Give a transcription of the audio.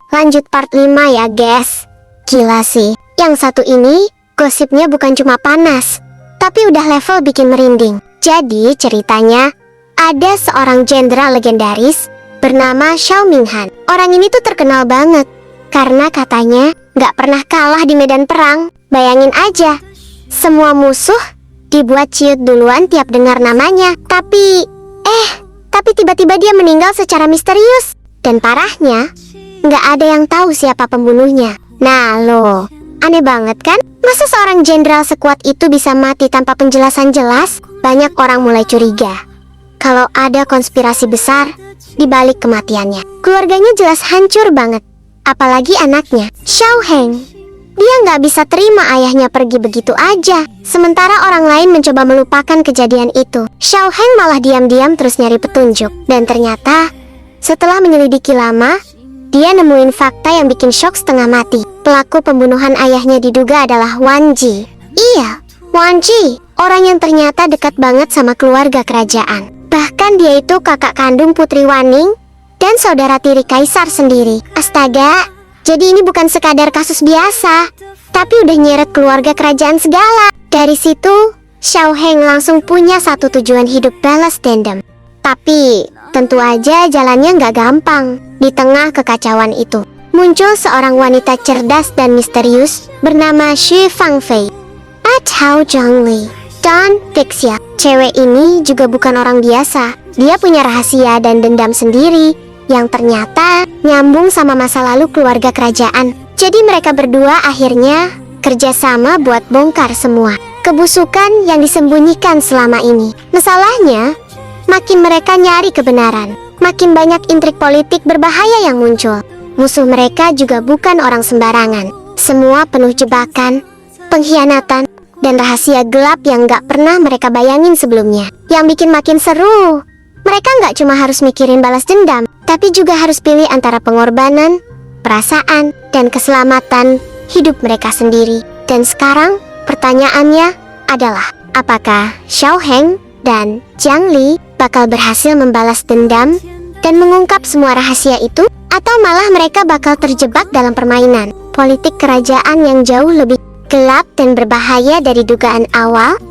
lanjut part 5 ya guys. Gila sih, yang satu ini gosipnya bukan cuma panas, tapi udah level bikin merinding. Jadi ceritanya, ada seorang jenderal legendaris bernama Xiao Minghan. Orang ini tuh terkenal banget karena katanya nggak pernah kalah di medan perang. Bayangin aja, semua musuh dibuat ciut duluan tiap dengar namanya. Tapi tiba-tiba dia meninggal secara misterius. Dan parahnya, nggak ada yang tahu siapa pembunuhnya. Nah loh, aneh banget kan? Masa seorang jenderal sekuat itu bisa mati tanpa penjelasan jelas? Banyak orang mulai curiga kalau ada konspirasi besar di balik kematiannya. Keluarganya jelas hancur banget, apalagi anaknya, Xiao Heng. Dia nggak bisa terima ayahnya pergi begitu aja. Sementara orang lain mencoba melupakan kejadian itu, Xiao Heng malah diam-diam terus nyari petunjuk. Dan ternyata, setelah menyelidiki lama, dia nemuin fakta yang bikin shock setengah mati. Pelaku pembunuhan ayahnya diduga adalah Wan Ji. Iya, Wan Ji, orang yang ternyata dekat banget sama keluarga kerajaan. Bahkan dia itu kakak kandung Putri Waning dan saudara tiri kaisar sendiri. Astaga, jadi ini bukan sekadar kasus biasa, tapi udah nyeret keluarga kerajaan segala. Dari situ, Xiao Heng langsung punya satu tujuan hidup, balas dendam. Tapi, tentu aja jalannya nggak gampang. Di tengah kekacauan itu, muncul seorang wanita cerdas dan misterius bernama Xu Fangfei atau Zhongli. Dan fix ya, cewek ini juga bukan orang biasa. Dia punya rahasia dan dendam sendiri yang ternyata nyambung sama masa lalu keluarga kerajaan. Jadi mereka berdua akhirnya kerjasama buat bongkar semua kebusukan yang disembunyikan selama ini. Masalahnya, makin mereka nyari kebenaran, makin banyak intrik politik berbahaya yang muncul. Musuh mereka juga bukan orang sembarangan. Semua penuh jebakan, pengkhianatan, dan rahasia gelap yang gak pernah mereka bayangin sebelumnya. Yang bikin makin seru, mereka gak cuma harus mikirin balas dendam, tapi juga harus pilih antara pengorbanan, perasaan, dan keselamatan hidup mereka sendiri. Dan sekarang, pertanyaannya adalah, apakah Xiao Heng dan Jiang Li bakal berhasil membalas dendam dan mengungkap semua rahasia itu? Atau malah mereka bakal terjebak dalam permainan politik kerajaan yang jauh lebih gelap dan berbahaya dari dugaan awal?